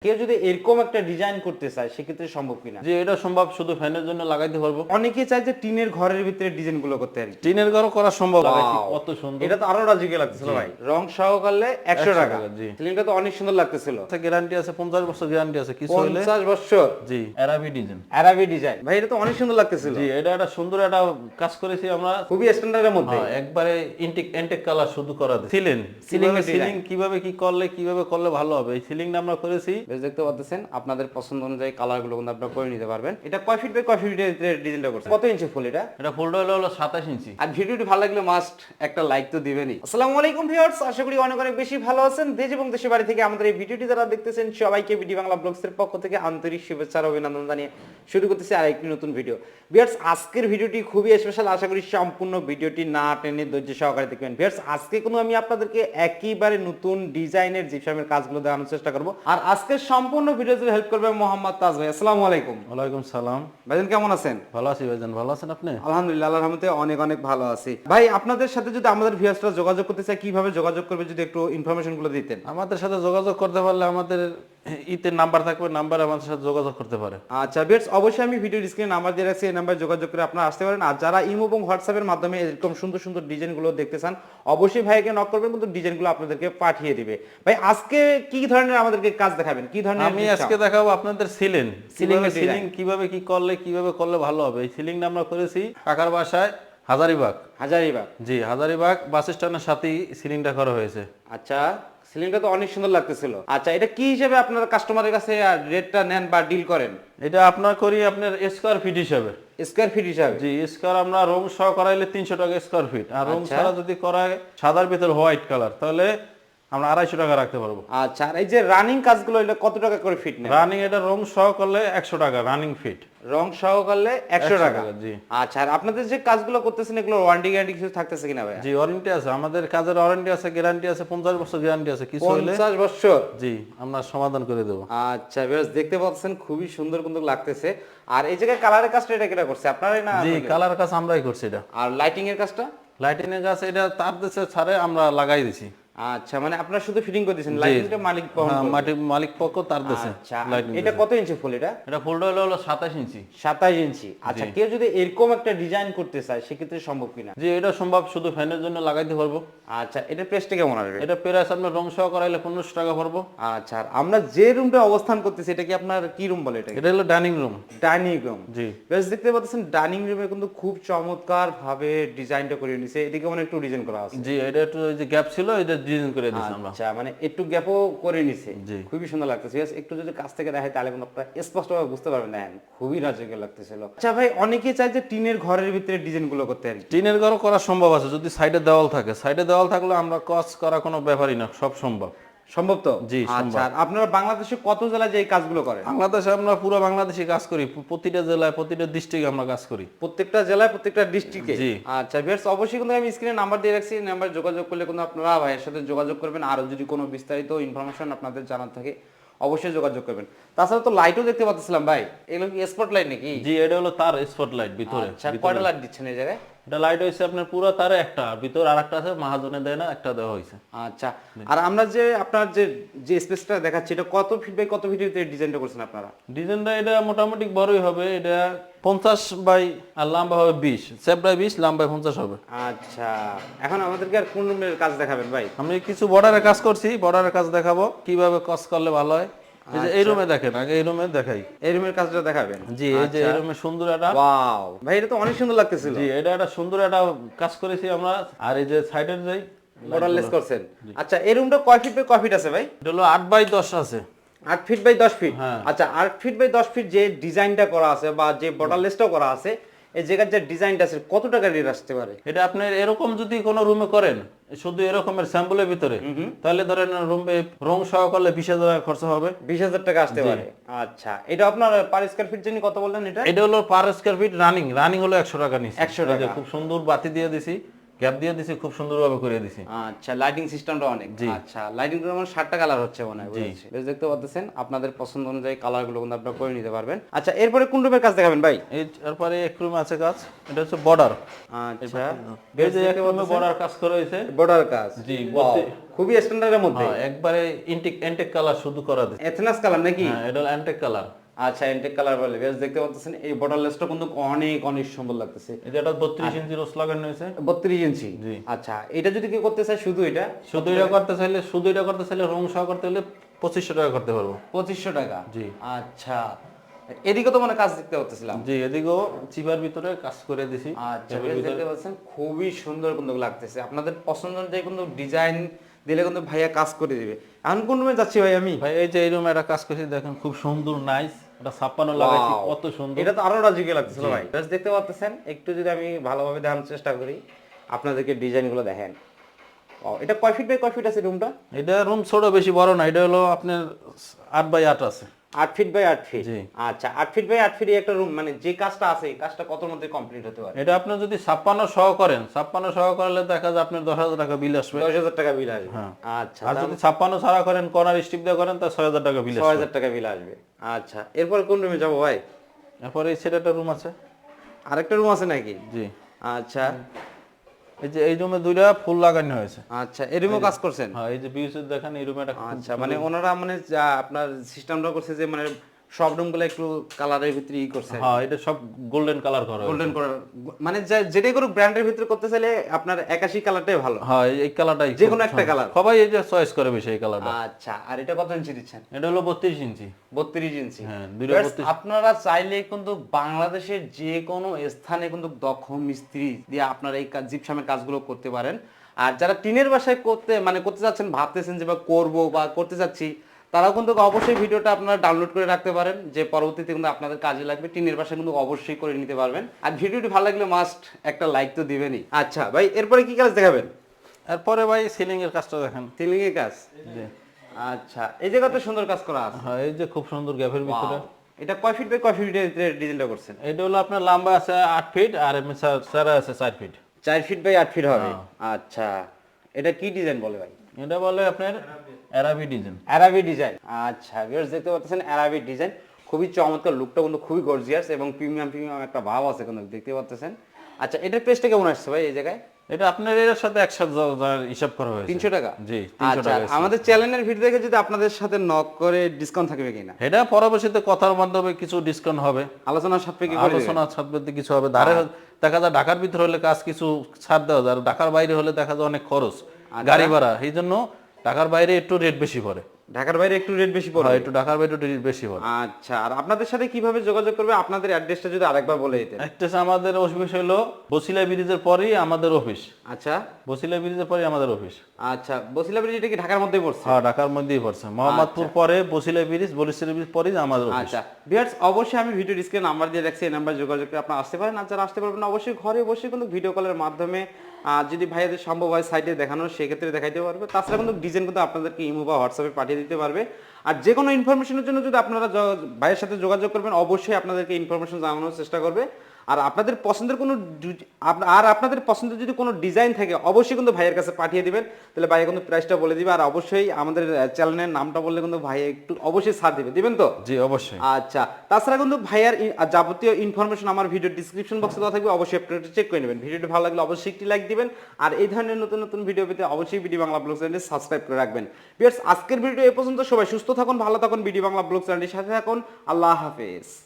কেউ যদি এরকম একটা ডিজাইন করতে চায় সেক্ষেত্রে সম্ভব কিনা? যে এটা সম্ভব, শুধু ফ্যানের জন্য লাগাইতে পারবো। অনেকে চায় যে টিনের ঘরের ভিতরে ডিজাইন গুলো করতে আর কি। টিনের ঘরও করা সম্ভব। Wow! কত সুন্দর, এটা তো আরো রাজিকে লাগতেছিল ভাই। রং সহকারে 100 টাকা। জি। সিলিংটা তো অনেক সুন্দর লাগতেছিল। গ্যারান্টি আছে, 50 বছর গ্যারান্টি আছে। কিছু হলে 50 বছর। জি, আরবি ডিজাইন। আরবি ডিজাইন ভাই, এটা তো অনেক সুন্দর লাগতেছিল। জি, এটা একটা সুন্দর একটা কাজ করেছি আমরা, খুবই স্ট্যান্ডার্ডের মধ্যে। হ্যাঁ, একবারে এন্টিক কালার শুধু করা দিই। সিলিং কিভাবে করলে ভালো হবে, এই সিলিংটা আমরা করেছি। বেশ, দেখতে পাচ্ছেন আপনাদের পছন্দ অনুযায়ী কালার গুলো কিন্তু আপনারা করে নিতে পারবেন। এটা কয় ফিট বাই কয় ফিটের ডিজাইনটা করছেন? কত ইঞ্চি ফুল এটা? এটা ফুলটা হলো 27 ইঞ্চি। আর ভিডিওটি ভালো লাগলে মাস্ট একটা লাইক তো দিবেনই। আসসালামু আলাইকুম ভিউয়ার্স, আশা করি অনেক অনেক বেশি ভালো আছেন। দেশ এবং দেশের বাইরে থেকে আমাদের এই ভিডিওটি যারা দেখতেছেন সবাইকে বিডি বাংলা ব্লগস এর পক্ষ থেকে আন্তরিক শুভেচ্ছা আর অভিনন্দন জানিয়ে শুরু করতেছি আরেকটি নতুন ভিডিও। ভিউয়ার্স, আজকের ভিডিওটি খুবই স্পেশাল। আশা করি সম্পূর্ণ ভিডিওটি না টেনে ধৈর্য সহকারে দেখবেন। ভিউয়ার্স, আজকে কোনো আমি আপনাদেরকে একেবারে নতুন ডিজাইনের জিপসামের কাজগুলো দেখানোর চেষ্টা করব। আর আজকের সম্পূর্ণ ভিডিওতে হেল্প করবে মোহাম্মদ তাজ ভাই। আসসালামু আলাইকুম। ওয়ালাইকুম সালাম। ভাইজান কেমন আছেন? ভালো আছি ভাইজান, ভালো আছেন আপনি? আলহামদুলিল্লাহ, আল্লাহর রহমতে অনেক অনেক ভালো আছি। ভাই, আপনাদের সাথে যদি আমাদের ভিউয়ার্সরা যোগাযোগ করতে চায় কিভাবে যোগাযোগ করবে যদি একটু ইনফরমেশন গুলো দিতেন। আমাদের সাথে যোগাযোগ করতে পারলে আমাদের ইতে নাম্বার থাকবে, নাম্বারে আমাদের সাথে যোগাযোগ করতে পারে। আচ্ছা ভিউয়ার্স, অবশ্যই আমি ভিডিও স্ক্রিনে নাম্বার দিয়ে রাখছি, এই নাম্বারে যোগাযোগ করে আপনারা আসতে পারেন। আর যারা ইমো এবং হোয়াটসঅ্যাপের মাধ্যমে এরকম সুন্দর সুন্দর ডিজাইন গুলো দেখতে চান অবশ্যই ভাইকে নক করবেন, কিন্তু ডিজাইন গুলো আপনাদেরকে পাঠিয়ে দিবে। ভাই, আজকে কি ধরনের আমাদেরকে কাজ দেখাবেন? কি ধরনের? আমি আজকে দেখাবো আপনাদের সিলিং কিভাবে করলে ভালো হবে। এই সিলিংটা আমরা করেছি কাকার বাসায় হাজারিবাগ। জি, হাজারিবাগ বাস স্ট্যান্ডের সাথেই সিলিংটা করা হয়েছে। আচ্ছা, সিলিংটা তো অনেক সুন্দর লাগতেছিল। আচ্ছা, এটা কি হিসেবে আপনারা কাস্টমারের কাছে রেটটা নেন বা ডিল করেন? এটা আপনার স্কয়ার ফিট হিসাবে। স্কয়ার ফিট হিসাবে? জি, স্কয়ার আমরা রং সহ করাইলে 300 টাকা স্কয়ার ফিট। আর রং ছাড়া যদি করায় সাদার ভিতর হোয়াইট কালার, তাহলে আমরা 250 টাকা রাখতে পারবো। আচ্ছা, আর এই যে রানিং কাজগুলো এটা কত টাকা করে ফিট নেন? রানিং এটা রং সহ করলে 100 টাকা রানিং ফিট। রং সহ করলে 100 টাকা। জি। আচ্ছা, আর আপনাদের যে কাজগুলো করতেছেন এগুলো ওয়ারেন্টি গ্যারান্টি কিছু থাকতেছে কিনা ভাই? জি, ওয়ারেন্টি আছে, আমাদের কাজের ওয়ারেন্টি আছে, গ্যারান্টি আছে, 50 বছর গ্যারান্টি আছে। কিছু হলে 50 বছর? জি, আমরা সমাধান করে দেব। আচ্ছা বেশ, দেখতে পাচ্ছেন খুবই সুন্দর কিন্তু লাগতেছে। আর এই জায়গায় কালারের কাজটা এটা কেটা করছে আপনারাই না? জি, কালার কাজ আমরাই করছি এটা। আর লাইটিং এর কাজটা? লাইটিং এর কাজ এটা তার দেশে ছাড়ে আমরা লাগাই দিছি। আচ্ছা, মানে আপনারা শুধু ফিটিং করে দিয়েছেন, লাইটিংটা মালিক বহন করবে? মালিক পক্ষ তার দেশে। আচ্ছা, এটা কত ইঞ্চি ফুল এটা? এটা ফুলটা হলো 27 ইঞ্চি। 27 ইঞ্চি। আচ্ছা, কেউ যদি এরকম একটা ডিজাইন করতে চায় সেক্ষেত্রে সম্ভব কিনা? জি, এটা সম্ভব, শুধু ফ্যানের জন্য লাগাইতে পারবো। আচ্ছা, এটা প্রাইসটা কেমন আসবে? এটা প্রাইস আপনার রং সহ করাইলে 1500 টাকা পড়বো। আচ্ছা, আর আমরা যে রুমটা অবস্থান করতেছি এটা কি আপনার কি রুম বলে? এটা হলো ডাইনিং রুম। Dining room. জি, বেশ, দেখতে পাচ্ছেন ডাইনিং রুমে কিন্তু খুব চমৎকার ভাবে ডিজাইনটা করে নিছে। এদিকে মানে একটু ডিজাইন করা আছে। জি, এটা একটু ওই যে গ্যাপ ছিল, এটা ডিজাইন করে দিয়েছি আমরা। আচ্ছা, মানে একটু গ্যাপও করে নিছে। জি, খুবই সুন্দর লাগতেছে। একটু যদি কাছ থেকে দেখাই তাহলে কিন্তু আপনারা স্পষ্টভাবে বুঝতে পারবেন। দেখেন খুবই রাজকীয় লাগতেছিল। আচ্ছা ভাই, অনেকে চায় যে টিনের ঘরের ভিতরে ডিজাইন গুলো করতে আর কি। টিনের ঘরও করা সম্ভব আছে, যদি সাইডে দেওয়াল থাকে। সাইডে দেওয়াল থাকলে আমরা কাজ করা কোনো ব্যাপারই না, সব সম্ভব। সম্ভব তো? জি, আচ্ছা, আপনারা বাংলাদেশে কত জেলায় যে এই কাজগুলো করেন? বাংলাদেশে আমরা পুরো বাংলাদেশে কাজ করি, প্রতিটা জেলায় প্রতিটা ডিস্ট্রিক্টে আমরা কাজ করি। প্রত্যেকটা জেলায় প্রত্যেকটা ডিস্ট্রিক্টে? জি। আচ্ছা ভিউয়ার্স, অবশ্যই কিন্তু আমি স্ক্রিনে নাম্বার দিয়ে রাখছি, নাম্বার যোগাযোগ করলে কিন্তু আপনারা ভাইয়ের সাথে যোগাযোগ করবেন। আর যদি কোনো বিস্তারিত ইনফরমেশন আপনাদের জানার থাকে অবশ্যই যোগাযোগ করবেন। তাছাড়া তো লাইটও দেখতে পাচ্ছিলাম ভাই, এগুলো কি স্পট লাইট নাকি? জি, এটা হলো তার স্পট লাইট ভিতরে। আচ্ছা, কয়টা লাইট দিচ্ছেন এই জায়গায়? এটা লাইট হইছে আপনার পুরো তারে একটা, আর ভিতর আরেকটা আছে, মাহাজনে দেয় না, একটা দেওয়া হইছে। আচ্ছা, আর আমরা যে আপনার যে স্পেসটা দেখাচ্ছি এটা কত ফিট বাই কত ফিটের ডিজাইনটা করছেন আপনারা? ডিজাইনটা এটা মোটামুটি বড়ই হবে, এটা 50 বাই আর লম্বা হবে 20, চেপড়ায় 20, লম্বায় 50 হবে। আচ্ছা, এখন আমাদেরকে আর কোন রুমের কাজ দেখাবেন ভাই? আমি কিছু বর্ডারের কাজ করছি, বর্ডারের কাজ দেখাবো কিভাবে কাজ করলে ভালো হয়। এই যে এই রুমে দেখেন, আগে এই রুমে দেখাই। এই রুমের কাজটা দেখাবেন? জি, এই যে এই রুমে সুন্দর একটা। ওয়াও ভাই, এটা তো অনেক সুন্দর লাগতেছিল। জি, এটা একটা সুন্দর একটা কাজ করেছি আমরা। আর এই যে সাইডের যাই বর্ডারলেস করছেন। আচ্ছা, এই রুমটা কয় ফিট বাই কয় ফিট আছে ভাই? এটা হলো 8 বাই 10 আছে। 8 ফিট বাই 10 ফিট? হ্যাঁ। আচ্ছা, 8 ফিট বাই 10 ফিট যে ডিজাইনটা করা আছে বা যে বর্ডারলেসটাও করা আছে, এই জায়গার যে ডিজাইনটা আছে কত টাকা রেট আসতে পারে? এটা আপনার এরকম যদি কোনো রুমে করেন শুধু এরকমের স্যাম্পলের ভিতরে, তাহলে ধরেন রুমে রং সহ করলে 20,000 টাকা খরচ হবে। 20,000 টাকা আসতে পারে। আচ্ছা, এটা আপনার পার স্কয়ার ফিট জানি কত বললেন এটা? এটা হলো পার স্কয়ার ফিট রানিং হলো 100 টাকা নিচে। 100 টাকা। খুব সুন্দর বাতি দিয়ে দিছি, গ্যাপ দিয়ে দিছি, খুব সুন্দরভাবে করে দিছি। আচ্ছা, লাইটিং সিস্টেমটা অনেক। আচ্ছা, লাইটিং গুলো মানে 7টা কালার হচ্ছে মনে হয়, বুঝেছি। বেশ, দেখতে পাচ্ছেন আপনাদের পছন্দ অনুযায়ী কালার গুলো কিন্তু আপনারা করে নিতে পারবেন। আচ্ছা, এরপরে কোন রুমের কাজ দেখাবেন ভাই? এরপরে এক রুমে আছে কাজ, এটা হচ্ছে বর্ডার। আচ্ছা, এই যে এক রুমে বর্ডার কাজ করা হয়েছে। বর্ডার কাজ, জি, খুবই স্ট্যান্ডার্ডের মধ্যে। একবারে এন্টেক কালার শুধু করা দিয়েছে। এথনাস কালার নাকি? হ্যাঁ, এটা হলো এন্টেক কালার। আচ্ছা, এন্টেক কালার বলে। বেশ, দেখতে পাচ্ছেন এই বর্ডারলেসটা কিন্তু অনেক অনেক সুন্দর লাগতেছে। এটা 32 ইঞ্চি রোজ লাগানো হয়েছে। 32 ইঞ্চি। আচ্ছা, এটা যদি কেউ করতে চায় শুধু এটা করতে চাইলে রং সহ করতে হলে 2500 টাকা করতে পারবো। 2500 টাকা? জি। আচ্ছা, এদিকে তো মানে কাজ দেখতে পাচ্ছিলাম। জি, এদিকেও চিপার ভিতরে কাজ করে দিছি। আচ্ছা, দেখতে পাচ্ছেন খুবই সুন্দর কিন্তু লাগতেছে। আপনাদের পছন্দ অনুযায়ী কিন্তু ডিজাইন দিলে কিন্তু ভাইয়া কাজ করে দিবে। এখন কোন রুমে যাচ্ছি ভাই আমি? ভাই, এই যে এই রুমে একটা কাজ করেছি, দেখেন খুব সুন্দর, নাইস। এটা 56 লাগাইছি, কত সুন্দর। এটা তো আরো রাজিকে লাগতেছিল ভাই। বেশ, দেখতে পাচ্ছেন। একটু যদি আমি ভালোভাবে দেখানোর চেষ্টা করি, আপনাদেরকে ডিজাইনগুলো দেখেন। এটা কয় ফিট বাই কয় ফিট আছে রুমটা? এটা রুম ছোট, বেশি বড় না। এটা হলো আপনার 8 বাই 8 আছে। 8 ফিট বাই 8 ফিট। আচ্ছা, 8 ফিট বাই 8 ফিট একটা রুম, মানে যে কাজটা আছে এই কাজটা কতর মধ্যে কমপ্লিট হতে পারে? এটা আপনি যদি 56 সহ করেন, 56 সহ করলে দেখা যায় আপনার 10,000 টাকা বিল আসবে। 10,000 টাকা বিল আসবে। আচ্ছা, আর যদি 56 ছাড়া করেন, কর্নার স্ট্রিপ দিয়ে করেন, তা 6,000 টাকা বিল আসবে। 6,000 টাকা বিল আসবে। আচ্ছা, এরপর কোন রুমে যাব ভাই? এরপর এই সাইডে একটা রুম আছে। আরেকটা রুম আছে নাকি? জি। আচ্ছা, এই যে এই রুমে দুইটা ফুল লাগানো হয়েছে। আচ্ছা, এই রুমে কাজ করছেন? হ্যাঁ, এই যে ভিউতে দেখেন, এই রুমে একটা। আচ্ছা, মানে ওনারা মানে আপনার সিস্টেমটা করছে যে মানে সব রুমগুলো একটু কালারের ভিতরে করছে। হ্যাঁ, এটা সব গোল্ডেন কালার করা। গোল্ডেন কালার মানে যেটাই কোনো ব্র্যান্ডের ভিতরে করতে চাইলে আপনার 81 কালারটাই ভালো। হ্যাঁ, এই কালারটাই, যে কোনো একটা কালার সবাই এই যে চয়েস করে বেশি এই কালারটা। আচ্ছা, আর এটা কত ইঞ্চি দিচ্ছেন? এটা হলো 32 ইঞ্চি। 32 ইঞ্চি। হ্যাঁ, আপনারা চাইলে কিন্তু বাংলাদেশের যে কোনো স্থানে কিন্তু দক্ষ মিস্ত্রি দিয়ে আপনারা এই জিপসামের কাজগুলো করতে পারেন। আর যারা টিনের বাসায় করতে যাচ্ছেন, ভাবতেছেন যে বা করবো বা করতে যাচ্ছি, তারাও কিন্তু অবশ্যই ভিডিওটা আপনারা ডাউনলোড করে রাখতে পারেন, যে পরবর্তীতে কিন্তু আপনাদের কাজে লাগবে। টিনের বাসায় কিন্তু অবশ্যই করে নিতে পারবেন। আর ভিডিওটি ভালো লাগলে মাস্ট একটা লাইক তো দিবেনই। আচ্ছা ভাই, এরপরে কি কাজ দেখাবেন? এরপরে ভাই সিলিং এর কাজটা দেখেন। সিলিং এর কাজ? জি। আচ্ছা, এই জায়গাতে সুন্দর কাজ করা আছে। হ্যাঁ, এই যে খুব সুন্দর গ্যাপের ভিতরে। এটা কয় ফিট বাই কয় ফিটের ডিজাইনটা করছেন? এটা হলো আপনার লম্বা আছে 8 ফিট আর চড়া আছে 4 ফিট। 4 ফিট বাই 8 ফিট হবে। আচ্ছা, এটা কি ডিজাইন বলে ভাই? এটা বলে আপনার আরবি ডিজাইন। আরবি ডিজাইন। আচ্ছা, ভিউয়ার্স দেখতে পাচ্ছেন আরবি ডিজাইন, খুবই চমৎকার, লুকটা কিন্তু খুবই গর্জিয়াস এবং প্রিমিয়াম একটা ভাব আছে কিন্তু দেখতে পাচ্ছেন। আচ্ছা, এটার প্রাইসটা কেমন আসছে ভাই এই জায়গায়? এটা আপনার এর সাথে একসাথে হিসাব করা হয়েছে 300 টাকা। জি, 300 টাকা। আমাদের চ্যানেলের ভিডিও দেখে যদি আপনাদের সাথে নক করে ডিসকাউন্ট থাকবে কিনা? এটা পরবর্তীতে কথার মাধ্যমে কিছু ডিসকাউন্ট হবে, আলোচনার সাপেক্ষে কিছু হবে। ধারে দেখা যায় ঢাকার ভিতরে হলে কাজ কিছু ছাড় দেওয়া যায়, আর ঢাকার বাইরে হলে দেখা যায় অনেক খরচ, গাড়ি ভাড়া, এই জন্য ঢাকার বাইরে একটু রেট বেশি পড়ে। ঢাকার বাইরে একটু রেট বেশি পড়ে? একটু ঢাকার বাইরে একটু রেট বেশি পড়ে। আচ্ছা, আর আপনাদের সাথে কিভাবে যোগাযোগ করবে? আপনাদের অ্যাড্রেসটা যদি আরেকবার বলে দিতেন। অ্যাড্রেস আমাদের অফিস হলো বসিলা ব্রিজের পরেই আমাদের অফিস। আচ্ছা, বসিলা ব্রিজের পরেই আমাদের অফিস। আচ্ছা, বসিলা ব্রিজ এটা কি ঢাকার মধ্যেই পড়ছে? হ্যাঁ, ঢাকার মধ্যেই পড়ছে। মোহাম্মদপুর পরে বসিলা ব্রিজ, বসিলা ব্রিজ পরেই আমাদের অফিস। আচ্ছা ভিউয়ার্স, অবশ্যই আমি ভিডিও স্ক্রিনে নাম্বার দিয়ে রাখছি, এই নাম্বার যোগাযোগ করে আপনারা আসতে পারেন। আর যারা আসতে পারবেন অবশ্যই ঘরে বসে কিন্তু ভিডিও কলের মাধ্যমে যদি ভাইয়াদের সম্ভব হয় সাইটে দেখানো, সেক্ষেত্রে দেখাইতে পারবে। তাছাড়া কিন্তু ডিজাইন কিন্তু আপনাদেরকে ইমো বা হোয়াটসঅ্যাপে পাঠিয়ে দিতে পারবে। আর যে কোনো ইনফরমেশনের জন্য যদি আপনারা ভাইয়ের সাথে যোগাযোগ করবেন, অবশ্যই আপনাদেরকে ইনফরমেশন জানানোর চেষ্টা করবে। আর আপনাদের পছন্দের যদি কোনো ডিজাইন থাকে অবশ্যই কিন্তু ভাইয়ের কাছে পাঠিয়ে দিবেন, তাহলে ভাইয়া কিন্তু প্রাইসটা বলে দিবে। আর অবশ্যই আমাদের চ্যানেলের নামটা বললে কিন্তু ভাইয়া একটু অবশ্যই ছাড় দিবেন তো? জি, অবশ্যই। আচ্ছা, তাছাড়া কিন্তু ভাইয়ার যাবতীয় ইনফরমেশন আমার ভিডিও ডিসক্রিপশন বক্সে দেওয়া থাকবে, অবশ্যই আপনারা চেক করে নেবেন। ভিডিওটি ভালো লাগলে অবশ্যই একটি লাইক দিবেন। আর এই ধরনের নতুন নতুন ভিডিও পেতে অবশ্যই বিডি বাংলা ব্লগ চ্যানেলটি সাবস্ক্রাইব করে রাখবেন। ভিউয়ার্স, আজকের ভিডিও এই পর্যন্ত। সবাই সুস্থ থাকুন, ভালো থাকুন, বিডি বাংলা ব্লগ চ্যানেলটির সাথে থাকুন। আল্লাহ হাফেজ।